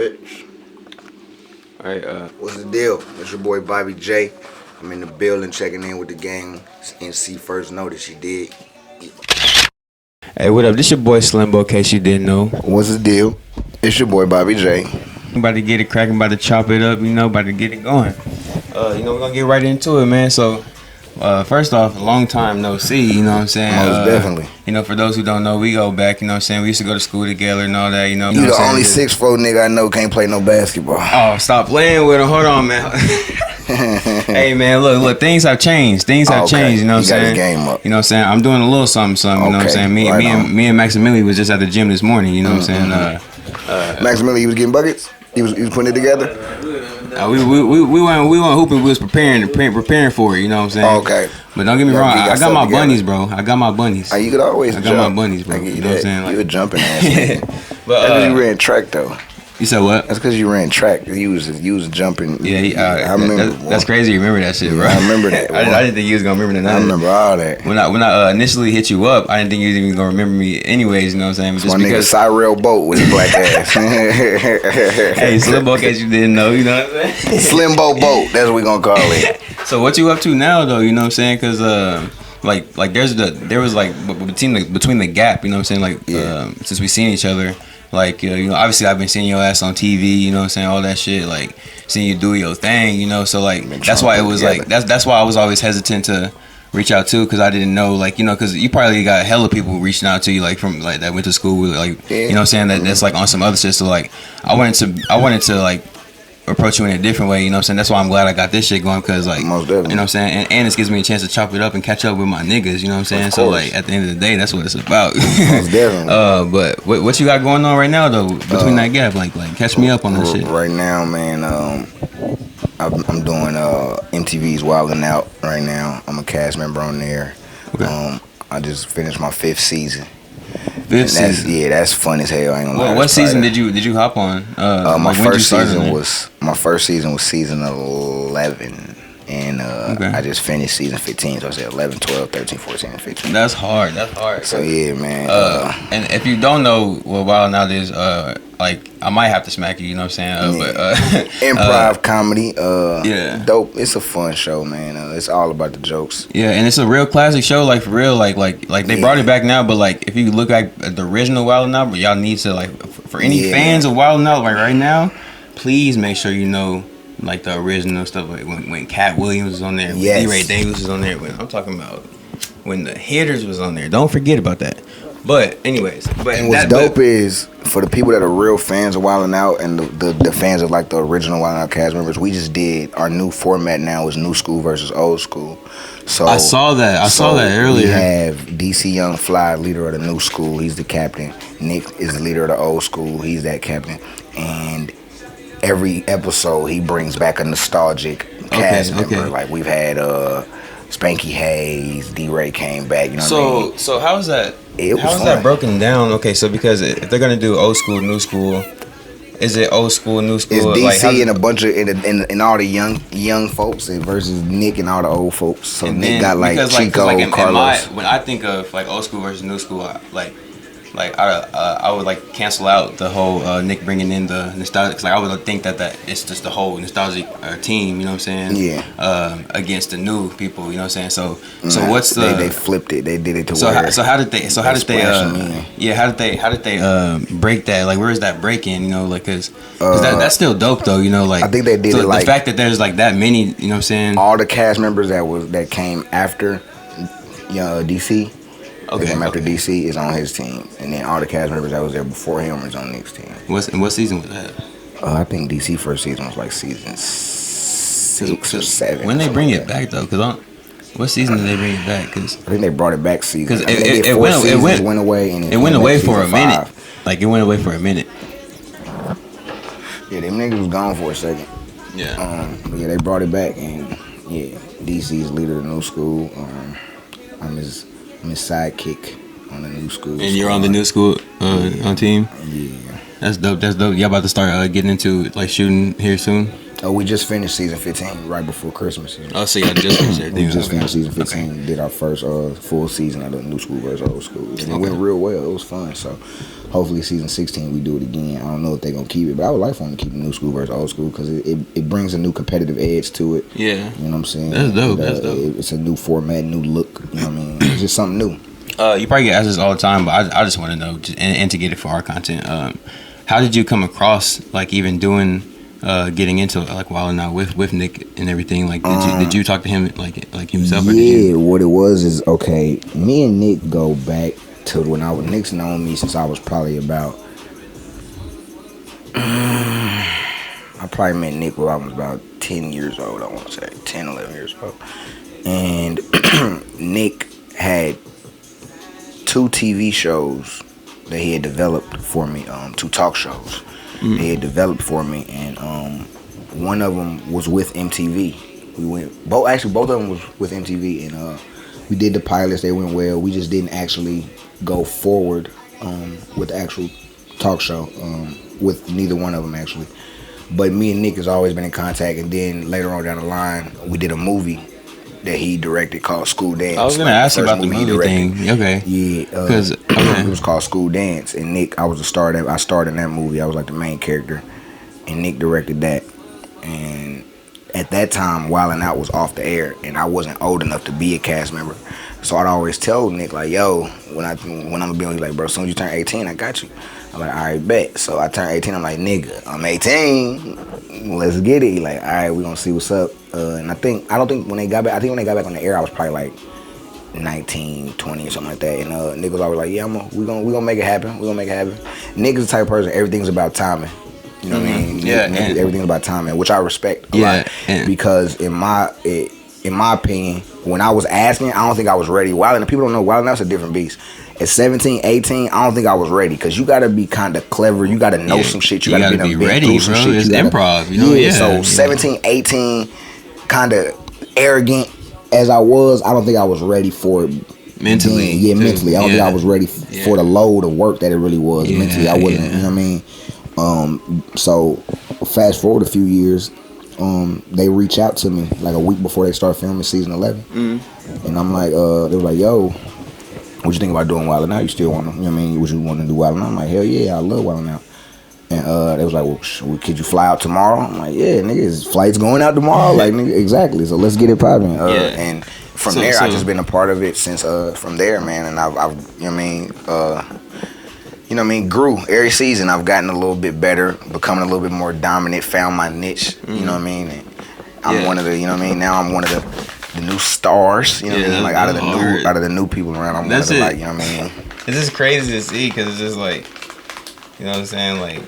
bitch. Alright, What's the deal? It's your boy Bobby J. I'm in the building checking in with the gang. NC first notice she did. Hey, what up? This your boy Slimbo, in case you didn't know. What's the deal? It's your boy Bobby J. About to get it cracking, about to chop it up, about to get it going. We're gonna get right into it, man. So, first off, a long time no see, you know what I'm saying? Most definitely. For those who don't know, we go back, you know what I'm saying? We used to go to school together and all that, You the only 6'4" nigga I know can't play no basketball. Oh, stop playing with him. Hold on, man. Hey, man, look, things have changed. Things have changed, you know what I'm saying? Got his game up. You know what I'm saying? I'm doing a little something, you know what I'm saying? Me and Maximilian was just at the gym this morning, you know what I'm saying? Maximilian, he was getting buckets? He was putting it together? We weren't hooping. We was preparing for it. You know what I'm saying? Okay. But don't get me wrong. I got my bunnies, bro. I got my bunnies. You could always I jump. got my bunnies, bro. You know what I'm saying? You a jumping ass nigga. But that's because you ran track though. You said what? That's because you ran track. You was jumping. Yeah, I remember. That's crazy. You remember that shit, bro? Yeah, I remember that. I didn't think you was gonna remember that. I remember all that. When I initially hit you up, I didn't think you was even gonna remember me. Anyways, you know what I'm saying? Just my nigga Cyril Boat with his black ass. Hey, Slimbo, in case you didn't know, you know what I'm saying? Slimbo Boat. That's what we gonna call it. So what you up to now, though? You know what I'm saying? Because there was between the gap, you know what I'm saying? Since we seen each other. Obviously I've been seeing your ass on TV, you know what I'm saying, all that shit, seeing you do your thing, so that's why it was that's why I was always hesitant to reach out to, because I didn't know, because you probably got hella people reaching out to you, from that went to school with, you know what I'm saying, that's on some other shit, so I wanted to approach you in a different way, you know what I'm saying? That's why I'm glad I got this shit going, because most definitely. you know what I'm saying, and it gives me a chance to chop it up and catch up with my niggas, you know what I'm saying? So at the end of the day, that's what it's about. Most definitely. But what you got going on right now though, between that gap, catch me up on that shit. Right now, man, I'm doing MTV's Wildin' Out right now. I'm a cast member on there. Okay. I just finished my 5th season. That's fun as hell. I ain't gonna lie. What season did you hop on? My first season was season 11, and I just finished season 15. So I said 11, 12, 13, 14, and 15. That's hard. So yeah, man. And if you don't know what Wild Out is, I might have to smack you. You know what I'm saying? But improv comedy. Yeah, dope. It's a fun show, man. It's all about the jokes. Yeah, and it's a real classic show. For real. They brought it back now, but if you look at the original Wild Out, y'all need to for any fans of Wild Out right now, please make sure you know the original stuff. When Cat Williams was on there, when D-Ray Davis was on there. I'm talking about when the hitters was on there. Don't forget about that. But anyways, what's dope is for the people that are real fans of Wildin' Out and the fans of the original Wildin' Out cast members, we just did our new format now is new school versus old school. So I saw that. I saw that earlier. We have DC Young Fly, leader of the new school. He's the captain. Nick is the leader of the old school. He's that captain. And every episode he brings back a nostalgic cast member. We've had Spanky Hayes, D-Ray came back. You know what I mean? So how's that? How's that broken down? Okay, so because if they're gonna do old school, new school, is it old school, new school? It's DC and a bunch of and all the young folks versus Nick and all the old folks. So and Nick got Chico, Carlos. When I think of old school versus new school, I would cancel out the whole Nick bringing in the nostalgic. Cause I would think that it's just the whole nostalgic team. You know what I'm saying? Yeah. Against the new people. You know what I'm saying? So what's the? They flipped it. They did it to how did they break that? Where is that break in? Cause that's still dope though. I think they did it the fact that there's that many. You know what I'm saying? All the cast members that came after, DC. After DC is on his team, and then all the cast members that was there before him is on Nick's team. What season was that? I think DC first season was season 6 or 7. When they bring it back though, what season did they bring it back? Cause I think they brought it back season. Because it went away, and it went away for a minute. 5. It went away for a minute. Yeah, them niggas was gone for a second. Yeah. They brought it back, and DC's leader of the new school. I'm his sidekick on the new school. And you're on the new school on team? Yeah. That's dope. Y'all about to start getting into shooting here soon? Oh, we just finished season 15 right before Christmas. Oh, so y'all just finished everything. We just finished season 15. Okay. Did our first full season of the New School versus Old School. And it went real well. It was fun. So hopefully season 16 we do it again. I don't know if they're going to keep it, but I would like for them to keep the New School versus Old School because it brings a new competitive edge to it. Yeah. You know what I'm saying? That's dope. That's dope. It's a new format, new look. You know what I mean? It's just something new. You probably get asked this all the time, but I just want to know, and to get it for our content, how did you come across, like, even doing... getting into like Wild 'N Out with Nick and everything, like did you talk to him like himself? Yeah, what it was is okay. Me and Nick go back to when Nick's known me since I was probably about. I probably met Nick when I was about 10 years old. I want to say 10, 11 years old, and Nick had 2 TV shows that he had developed for me, 2 talk shows. They had developed for me, and one of them was with MTV. Both of them was with MTV, and we did the pilots. They went well. We just didn't actually go forward with the actual talk show with neither one of them actually. But me and Nick has always been in contact, and then later on down the line, we did a movie that he directed called School Dance. I was gonna ask about the movie thing. Okay. Yeah, because it was called School Dance, and Nick, I was a star. I starred in that movie. I was like the main character, and Nick directed that. And at that time, Wild 'N Out was off the air, and I wasn't old enough to be a cast member. So I'd always tell Nick like, "Yo, when I'm gonna be on," he's like, "Bro, as soon as you turn 18, I got you." I'm like, "All right, bet." So I turned 18. I'm like, "Nigga, I'm 18. Let's get it." He like, "All right, we gonna see what's up." And I think when they got back on the air, I was probably like 19, 20 or something like that. And Nick was always like, "Yeah, we gonna make it happen. We gonna make it happen." Nick is the type of person, everything's about timing. You know what I mean? Yeah, Nick, everything's about timing, which I respect a lot. Because in my opinion, when I was asking, I don't think I was ready. Wild, and people don't know, Wild 'N Out's a different beast. At 17, 18, I don't think I was ready because you gotta be kind of clever. You gotta know some shit. You gotta be ready, bro. Shit. It's improv, you know? Yeah. So 17, 18, kind of arrogant as I was, I don't think I was ready for it. Mentally. Yeah, mentally. I don't think I was ready for the load of work that it really was. Mentally, I wasn't. You know what I mean? So fast forward a few years, they reach out to me like a week before they start filming season 11, and I'm like, they were like, "Yo, what you think about doing Wild 'N Out? You still want to, you know what I mean? Would you want to do Wild 'N Out?" I'm like, "Hell yeah, I love Wild 'N Out." And they was like, "Well, could you fly out tomorrow?" I'm like, "Yeah, nigga, flight's going out tomorrow." Like, nigga, exactly. So let's get it popping. And from there, I've just been a part of it since from there, man. And I've you know what I mean, grew every season. I've gotten a little bit better, becoming a little bit more dominant, found my niche. You know what I mean? And I'm one of the, you know what I mean. Now I'm one of the new stars. You know what I mean? Like out of the new people around, I'm one of the, like, you know what I mean. It's just crazy to see because it's just like, you know what I'm saying, like.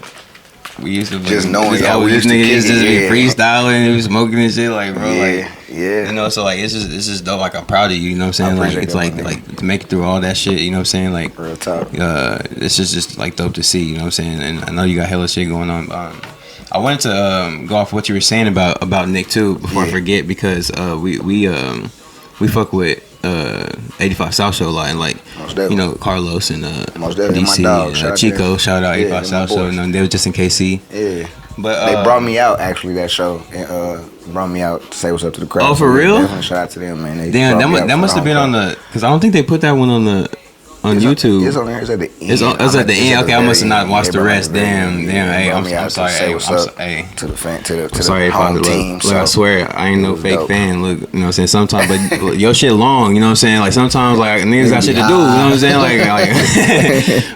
We used to just knowing how we used to just be freestyling and smoking and shit, like, bro, yeah. You know, so like it's just dope. Like I'm proud of you, you know what I'm saying? Like it's like to make it through all that shit, you know what I'm saying? Like real talk. It's just like dope to see, you know what I'm saying? And I know you got hella shit going on. I wanted to go off what you were saying about Nick too before I forget because we fuck with 85 South Show a lot, and like you know Carlos and DC, Chico, shout out 85 South Show, and they was just in KC. Yeah, but they brought me out actually that show, and brought me out to say what's up to the crowd. Oh, for real? Shout out to them, man. Damn, that must have been on the, because I don't think they put that one on YouTube. It's on there. It's at the end. It's at the end. Okay, I must have not watched the rest. Damn. Hey, I'm sorry. Hey, to the fan, to the sorry home team. Look, I swear, I ain't no fake fan. Look, you know what I'm saying? Sometimes, but your shit long. You know what I'm saying? Like sometimes, like niggas got shit to do. You know what I'm saying? Like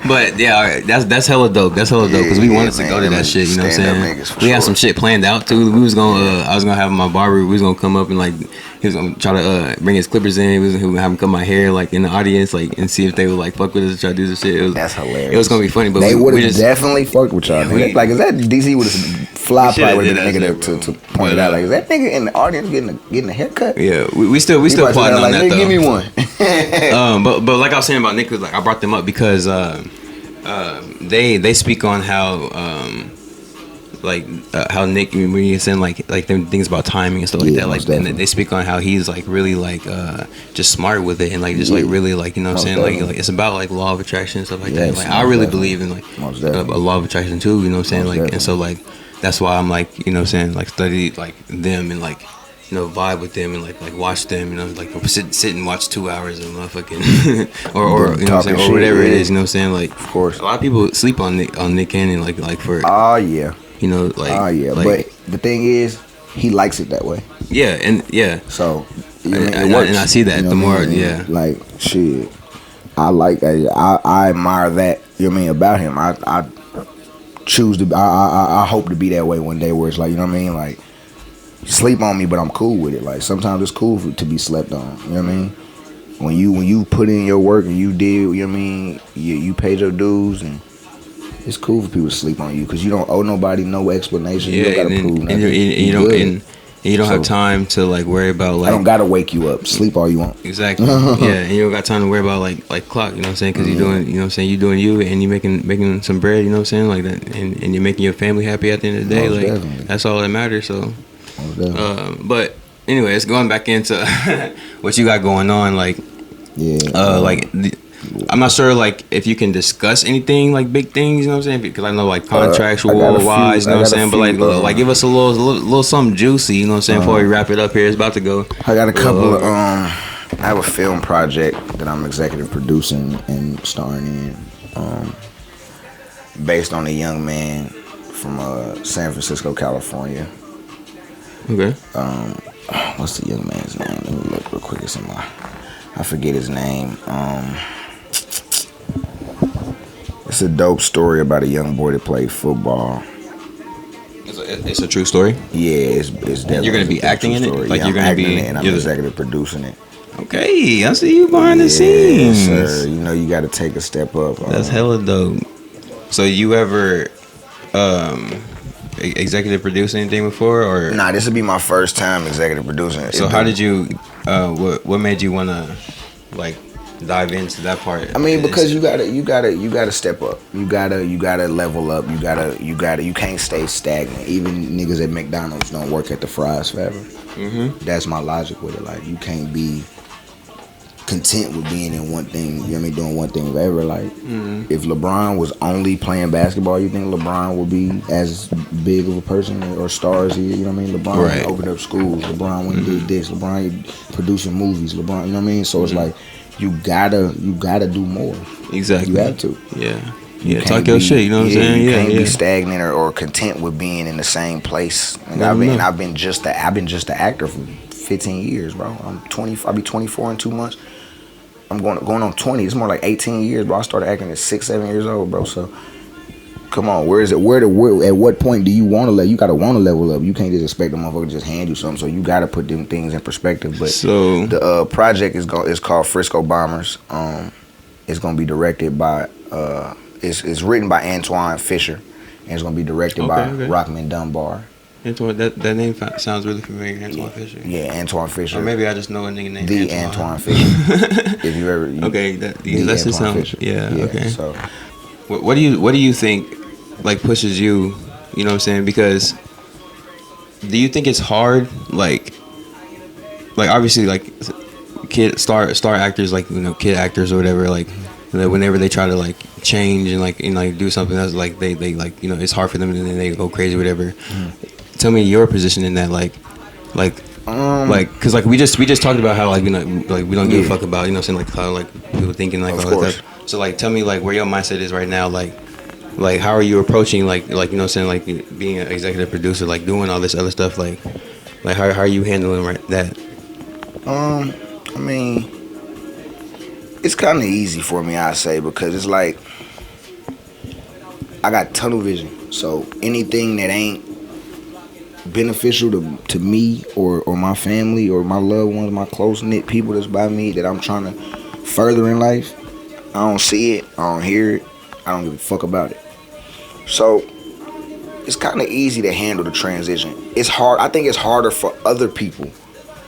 but yeah, that's hella dope. That's hella dope because we wanted to go to that shit. You know what I'm saying? We had some shit planned out too. We was gonna, I was gonna have my barber. We was gonna come up and like. He was gonna try to bring his clippers in. He was gonna have him cut my hair like in the audience, like and see if they would like fuck with us, try to do this shit. That's hilarious. It was gonna be funny, but they would have definitely fucked with y'all. Like, is that DC with a fly? Probably would have been the nigga to point it out. Like, is that nigga in the audience getting a haircut? Yeah, we still plotting on that though. Give me one. But like I was saying about Nick, was like I brought them up because they speak on how. How Nick, when you're saying like them things about timing and stuff like that, like and they speak on how he's like really like just smart with it and like just like really like, you know what I'm saying, like it's about like law of attraction and stuff like that. Like I really believe in like a law of attraction too, you know what I'm saying, like and so like that's why I'm like, you know what I'm saying, like study like them and like, you know, vibe with them and like watch them, you know, like sit and watch 2 hours of motherfucking or you know what I'm saying, or whatever it is, you know what I'm saying, like of course a lot of people sleep on Nick Cannon like for oh yeah, you know, like oh yeah, like, but the thing is he likes it that way. Yeah, and yeah, so you know, and I see that, you know, the more yeah, like shit, I admire that, you know what I mean, about him. I choose to I hope to be that way one day, where it's like, you know what I mean, like sleep on me but I'm cool with it. Like sometimes it's cool to be slept on, you know what I mean, when you put in your work and you did, you know what I mean, you paid your dues, and it's cool for people to sleep on you because you don't owe nobody no explanation. Yeah, you don't gotta prove nothing. You don't have time to like worry about like, I don't gotta wake you up. Sleep all you want. Exactly. Yeah, and you don't got time to worry about like clock. You know what I'm saying? Because you're doing, you know what I'm saying, you doing you, and you making some bread. You know what I'm saying, like that, and you're making your family happy at the end of the day. Most like definitely. That's all that matters. So, but anyways, going back into what you got going on, like I'm not sure like if you can discuss anything like big things, you know what I'm saying? Because I know like contractual wise, you know what I'm saying? But like give us a little something juicy, you know what I'm saying? Before we wrap it up here, it's about to go. I got a couple of I have a film project that I'm executive producing and starring in, based on a young man from San Francisco, California. Okay. What's the young man's name? Let me look real quick. It's in I forget his name. It's a dope story about a young boy that played football. It's a true story? Yeah, it's definitely. You're gonna be acting in it? Like you're gonna be, and I'm executive producing it. Okay, I see you behind the scenes. Yes, sir. You know you got to take a step up. That's hella dope. So you ever executive produce anything before, or? Nah, this would be my first time executive producing. So how did you? What made you wanna like dive into that part? I mean, because you gotta step up. You gotta level up. You can't stay stagnant. Even niggas at McDonald's don't work at the fries forever. Mm-hmm. That's my logic with it. Like you can't be content with being in one thing, you know what I mean, doing one thing forever. Like, if LeBron was only playing basketball, you think LeBron would be as big of a person or star as he is, you know what I mean? LeBron opened up schools, LeBron went and did this, LeBron producing movies, LeBron, you know what I mean? So it's like, you gotta do more. Exactly. You have to. Yeah. Yeah, talk your shit, you know what I'm saying? You can't be stagnant or content with being in the same place. Like I've been just an actor for 15 years, bro. I'm 20. I'll be 24 in 2 months. I'm going on 20. It's more like 18 years, bro. I started acting at 6-7 years old, bro. So come on, where is it? Where at what point do you want to you gotta want to level up? You can't just expect a motherfucker to just hand you something. So you gotta put them things in perspective. But so the project is called Frisco Bombers. It's gonna be directed by it's written by Antoine Fisher, and it's gonna be directed by Rockman Dunbar. Antoine, that name sounds really familiar. Antoine Fisher. Yeah, Antoine Fisher. Or maybe I just know a nigga named Antoine Fisher. If you ever that's just sound. Fisher. Yeah. Okay. So, what do you think like pushes you? You know what I'm saying? Because do you think it's hard? Like obviously like kid star actors, like, you know, kid actors or whatever, like whenever they try to like change and like, you know, like do something else, like they like, you know, it's hard for them and then they go crazy or whatever. Tell me your position in that, like because like we just talked about how like, you know, like we don't give a fuck about, you know what I'm saying, like how like people thinking like all that stuff. So like tell me like where your mindset is right now, like how are you approaching like you know what I'm saying, like being an executive producer, like doing all this other stuff, like how are you handling that? I mean, it's kind of easy for me, I say, because it's like I got tunnel vision. So anything that ain't beneficial to me or my family or my loved ones, my close-knit people that's by me that I'm trying to further in life, I don't see it, I don't hear it, I don't give a fuck about it. So it's kind of easy to handle the transition. It's hard. I think it's harder for other people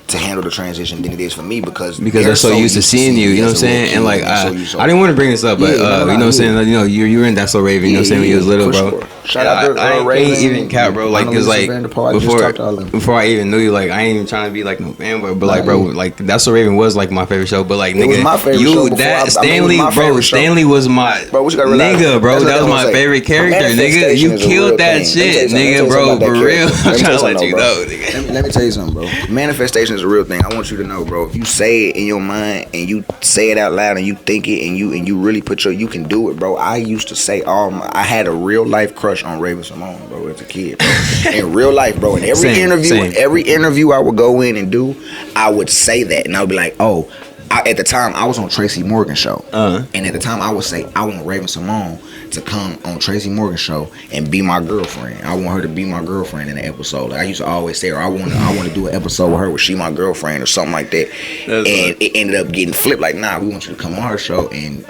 to handle the transition than it is for me because they're so used to seeing you. You know what I'm saying? And like I didn't want to bring this up, but you know what I'm saying? Like, you know, you were in That's So Raven. You know what I'm saying? When you was little, bro. Sure. Shout out to I Raven. ain't even cap, bro. Like, cause like before I even knew you, like I ain't even trying to be like no fanboy, but like, bro, like That's So Raven was like my favorite show. But like, nigga, was my favorite show before Stanley was my nigga, bro. That was my favorite character, nigga. You killed that shit, nigga, bro. For real. I'm trying to let you know, nigga. Let me tell you something, bro. Manifestation is a real thing. I want you to know, bro. If you say it in your mind and you say it out loud and you think it and you really put you can do it, bro. I used to say I had a real life crush on Raven Symone, bro, as a kid, bro. In real life, bro. In every interview I would go in and do, I would say that and I would be like, oh, at the time I was on Tracy Morgan's show, and at the time I would say I want Raven Symone to come on Tracy Morgan's show and be my girlfriend. I want her to be my girlfriend in the episode. Like I used to always say, I want to do an episode with her where she my girlfriend or something like that. It ended up getting flipped. Like, nah, we want you to come on her show and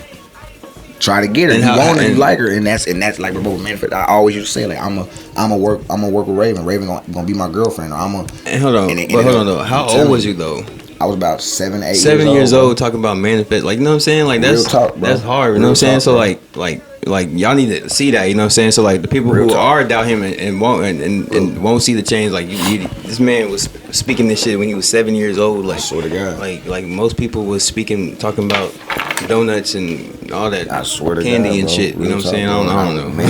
try to get her. You like her, and that's like both manifest. I always used to say like I'm a work with Raven. Raven gonna be my girlfriend. Or hold on though. How old was you though? I was about 7 years old talking about manifest. Like, you know what I'm saying? Like that's that's hard. You know what I'm saying? So like y'all need to see that. You know what I'm saying? So like the people who are doubt him and won't see the change. Like this man was speaking this shit when he was 7 years old. Like, I swear to God. Like most people was talking about donuts and all that. I swear to candy God, and bro. shit. You know what I'm saying? I don't know.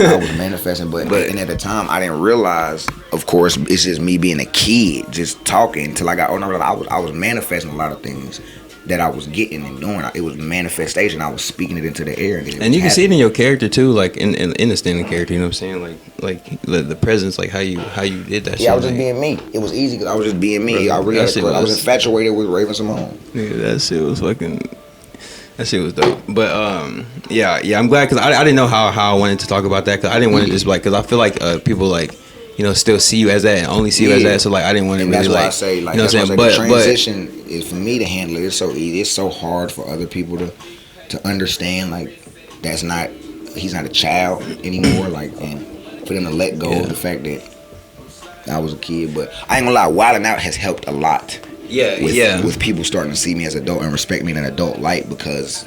I was manifesting, but and at the time I didn't realize. Of course, it's just me being a kid, just talking until I got older. I was manifesting a lot of things that I was getting and doing. It was manifestation. I was speaking it into the air, and you can see it in your character too, like in the standing character. You know what I'm saying? Like the presence, like how you did that. Yeah, I was just being me. It was easy because I was just being me. Bro, I was infatuated with Raven Symone. Nigga, that shit was fucking. That shit was dope. But yeah, I'm glad because I didn't know how I wanted to talk about that because I didn't want to just like because I feel like people like. You know, still see you as that and only see you as that. So like, I didn't want to really like. That's why I say like, you know what I'm saying? But the transition is for me to handle it. It's so easy. It's so hard for other people to understand. Like, he's not a child anymore. Like, and for them to let go of the fact that I was a kid. But I ain't gonna lie, wilding out has helped a lot. With people starting to see me as an adult and respect me in an adult light because.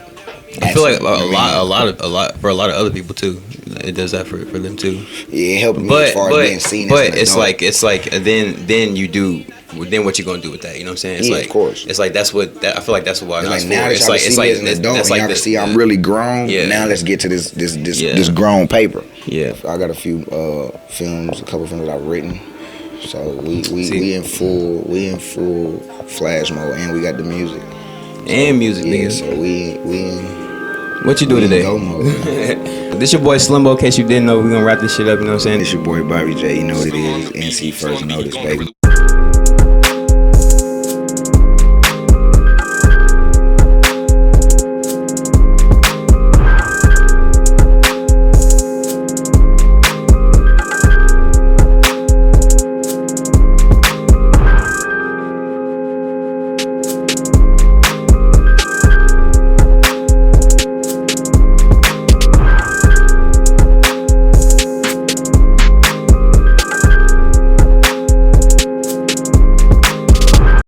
I feel like a lot for a lot of other people too. It does that for them too. Yeah, it helped me as far as being seen. But it's like then you do. Then what you gonna do with that? You know what I'm saying? It's like, of course. It's like that's what I feel like. That's what it's like now that y'all see me as an adult, and y'all can see I'm really grown. Yeah. Now let's get to this grown paper. Yeah. I got a few films, a couple films that I've written. So we in full flash mode, and we got the music. And music, nigga. So we what you do today? Go mode. This your boy Slimbo. In case you didn't know, we gonna wrap this shit up. You know what I'm saying? This your boy Bobby J. You know what it is. NC first notice, baby.